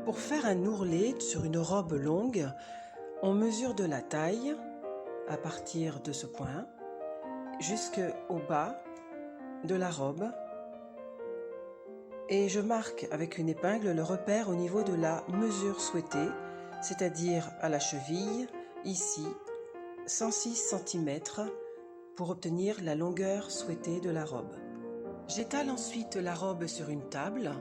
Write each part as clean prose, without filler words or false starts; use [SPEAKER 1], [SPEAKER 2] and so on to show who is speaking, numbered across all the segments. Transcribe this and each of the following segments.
[SPEAKER 1] Pour faire un ourlet sur une robe longue, on mesure de la taille à partir de ce point jusqu'au bas de la robe et je marque avec une épingle le repère au niveau de la mesure souhaitée, c'est-à-dire à la cheville, ici, 106 cm pour obtenir la longueur souhaitée de la robe. J'étale ensuite la robe sur une table.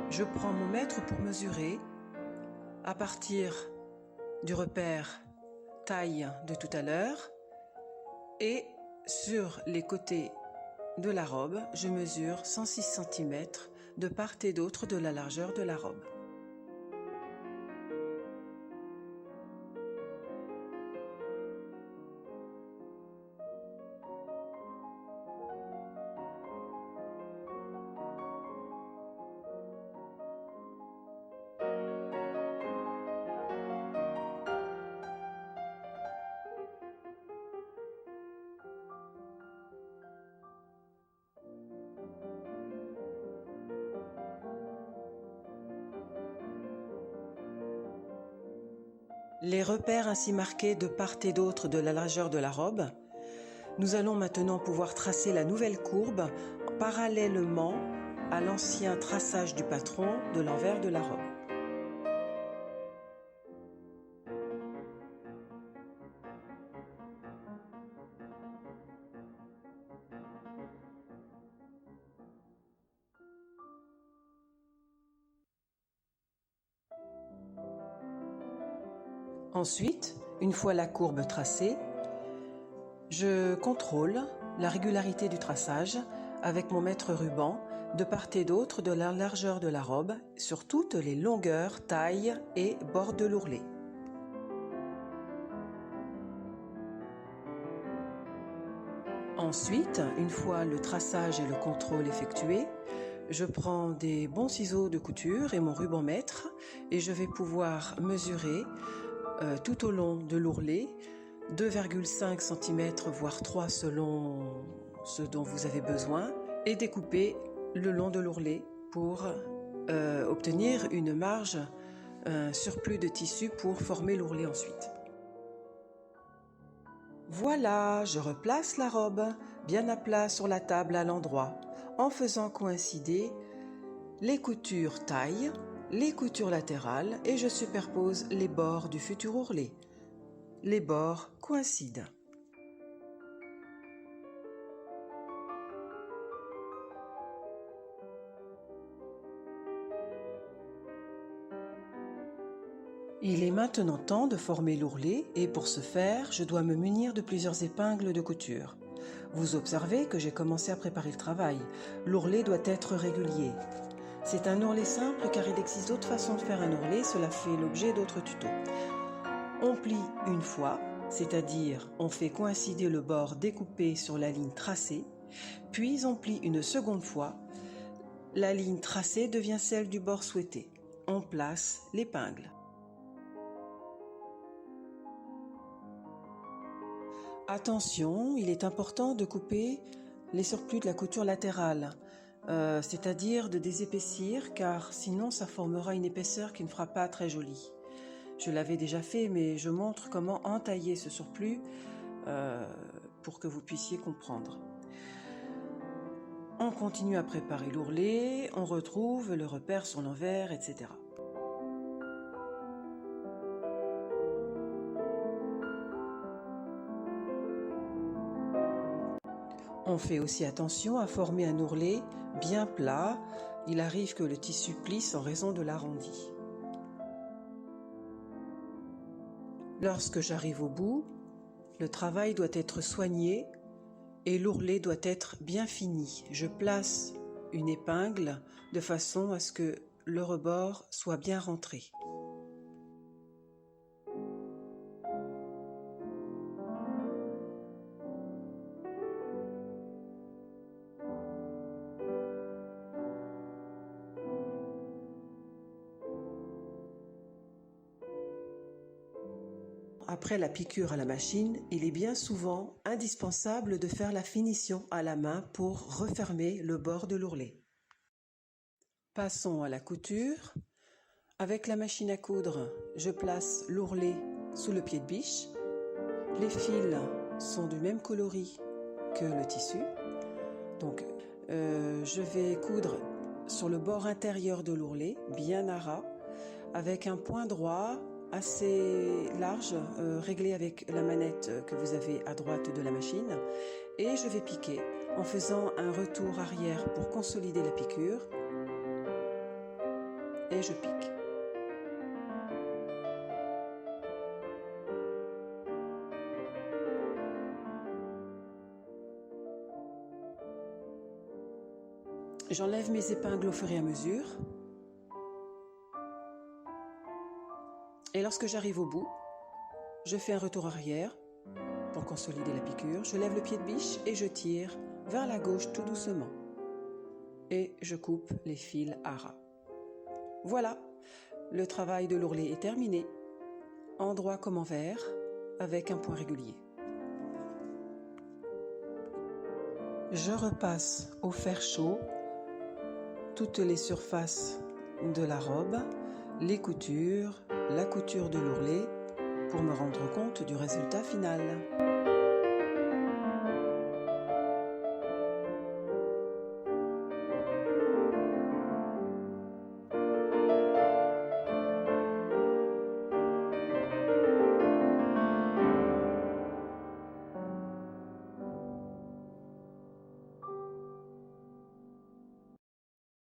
[SPEAKER 1] Je prends mon mètre pour mesurer à partir du repère taille de tout à l'heure et sur les côtés de la robe, je mesure 106 cm de part et d'autre de la largeur de la robe. Les repères ainsi marqués de part et d'autre de la largeur de la robe, nous allons maintenant pouvoir tracer la nouvelle courbe parallèlement à l'ancien traçage du patron de l'envers de la robe. Ensuite, une fois la courbe tracée, je contrôle la régularité du traçage avec mon mètre ruban de part et d'autre de la largeur de la robe sur toutes les longueurs, tailles et bords de l'ourlet. Ensuite, une fois le traçage et le contrôle effectués, je prends des bons ciseaux de couture et mon ruban mètre et je vais pouvoir mesurer tout au long de l'ourlet 2,5 cm voire 3 selon ce dont vous avez besoin et découper le long de l'ourlet pour obtenir une marge, un surplus de tissu pour former l'ourlet ensuite. Voilà, je replace la robe bien à plat sur la table à l'endroit en faisant coïncider les coutures taille, les coutures latérales et je superpose les bords du futur ourlet. Les bords coïncident. Il est maintenant temps de former l'ourlet et pour ce faire, je dois me munir de plusieurs épingles de couture. Vous observez que j'ai commencé à préparer le travail. L'ourlet doit être régulier. C'est un ourlet simple car il existe d'autres façons de faire un ourlet, cela fait l'objet d'autres tutos. On plie une fois, c'est-à-dire on fait coïncider le bord découpé sur la ligne tracée, puis on plie une seconde fois, la ligne tracée devient celle du bord souhaité. On place l'épingle. Attention, il est important de couper les surplus de la couture latérale, c'est-à-dire de désépaissir car sinon ça formera une épaisseur qui ne fera pas très jolie. Je l'avais déjà fait mais je montre comment entailler ce surplus pour que vous puissiez comprendre. On continue à préparer l'ourlet, on retrouve le repère sur l'envers, etc. On fait aussi attention à former un ourlet bien plat. Il arrive que le tissu plisse en raison de l'arrondi. Lorsque j'arrive au bout, le travail doit être soigné et l'ourlet doit être bien fini. Je place une épingle de façon à ce que le rebord soit bien rentré. après la piqûre à la machine, il est bien souvent indispensable de faire la finition à la main pour refermer le bord de l'ourlet. Passons à la couture. Avec la machine à coudre, je place l'ourlet sous le pied de biche. Les fils sont du même coloris que le tissu. Donc, je vais coudre sur le bord intérieur de l'ourlet, bien à ras, avec un point droit assez large, réglé avec la manette que vous avez à droite de la machine. Et je vais piquer en faisant un retour arrière pour consolider la piqûre. Et je pique. J'enlève mes épingles au fur et à mesure. Et lorsque j'arrive au bout, je fais un retour arrière pour consolider la piqûre. Je lève le pied de biche et je tire vers la gauche tout doucement. Et je coupe les fils à ras. Voilà, le travail de l'ourlet est terminé, endroit comme envers, avec un point régulier. Je repasse au fer chaud toutes les surfaces de la robe, les coutures, la couture de l'ourlet, pour me rendre compte du résultat final.